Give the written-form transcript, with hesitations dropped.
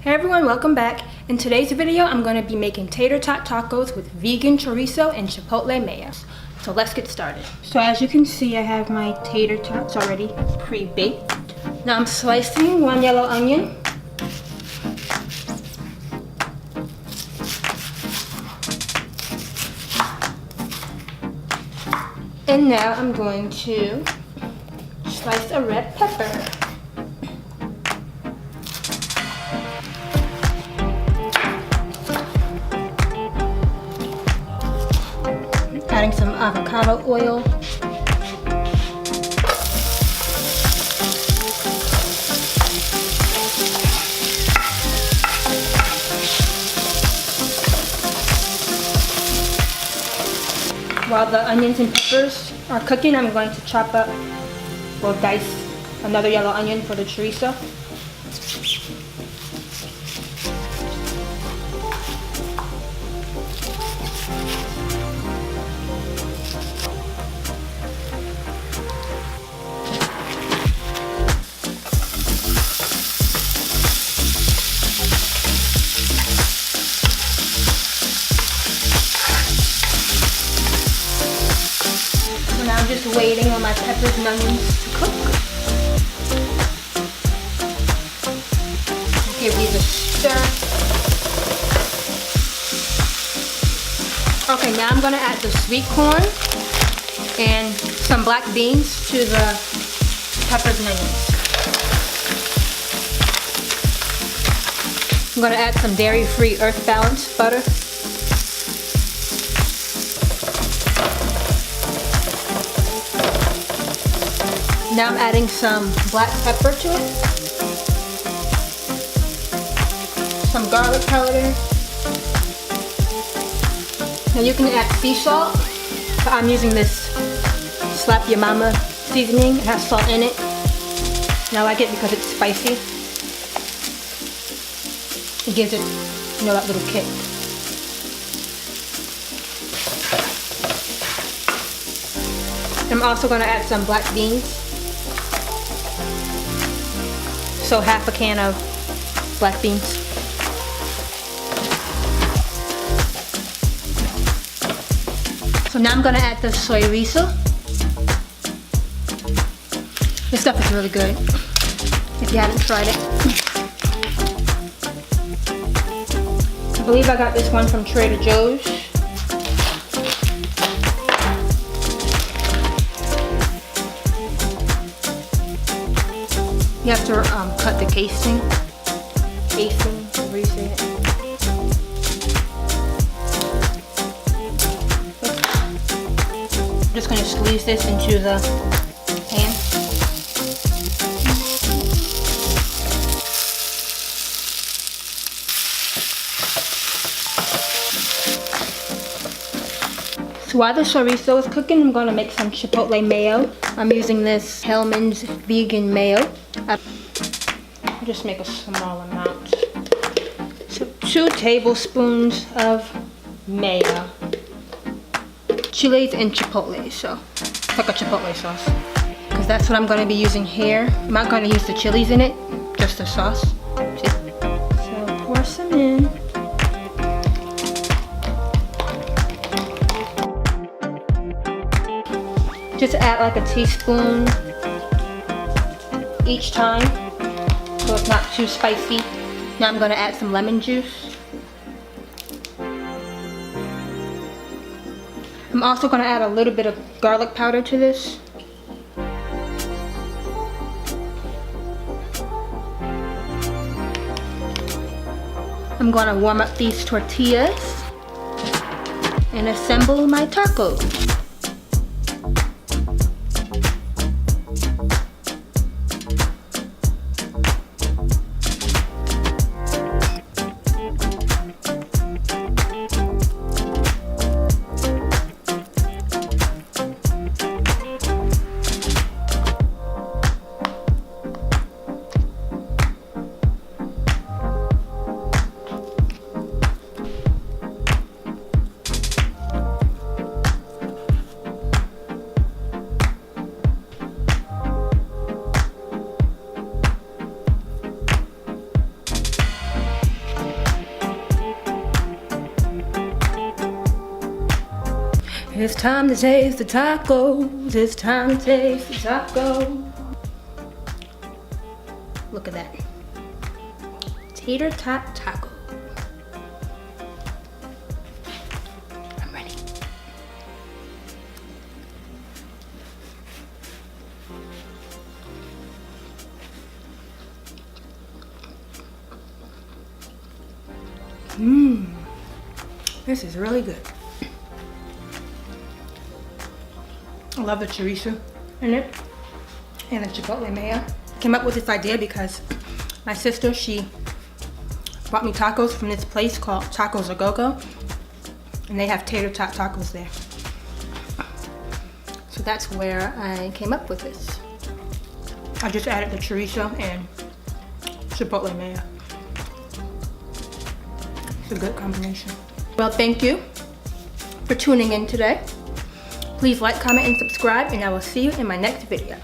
Hey everyone, welcome back. In today's video, I'm going to be making tater tot tacos with vegan chorizo and chipotle mayo. So let's get started. So as you can see, I have my tater tots already pre-baked. Now I'm slicing one yellow onion. And now I'm going to slice a red pepper. Adding some avocado oil. While the onions and peppers are cooking, I'm going to chop up or dice another yellow onion for the chorizo. Now I'm just waiting on my peppers and onions to cook. Give these a stir. Okay, now I'm gonna add the sweet corn and some black beans to the peppers and onions. I'm gonna add some dairy-free Earth Balance butter. Now I'm adding some black pepper to it, some garlic powder. Now you can add sea salt, but I'm using this Slap Your Mama seasoning. It has salt in it. And I like it because it's spicy. It gives it, you know, that little kick. I'm also going to add some black beans. So half a can of black beans. So now I'm gonna add the soyrizo. This stuff is really good if you haven't tried it. I believe I got this one from Trader Joe's. You have to cut the casing, whatever you say it. I'm just going to squeeze this into the pan. So while the chorizo is cooking, I'm going to make some chipotle mayo. I'm using this Hellmann's vegan mayo. I'll just make a small amount. So 2 tablespoons of mayo. Chilies and chipotle, so like a chipotle sauce. Because that's what I'm going to be using here. I'm not going to use the chilies in it, just the sauce. So pour some in. Just add like a teaspoon each time, so it's not too spicy. Now I'm going to add some lemon juice. I'm also going to add a little bit of garlic powder to this. I'm going to warm up these tortillas and assemble my tacos. It's time to taste the tacos. It's time to taste the taco. Look at that. Tater Tot taco. I'm ready. This is really good. I love the chorizo in it and the chipotle mayo. Came up with this idea because my sister, she bought me tacos from this place called Tacos A Go-Go, and they have tater tot tacos there. So that's where I came up with this. I just added the chorizo and chipotle mayo. It's a good combination. Well, thank you for tuning in today. Please like, comment, and subscribe, and I will see you in my next video.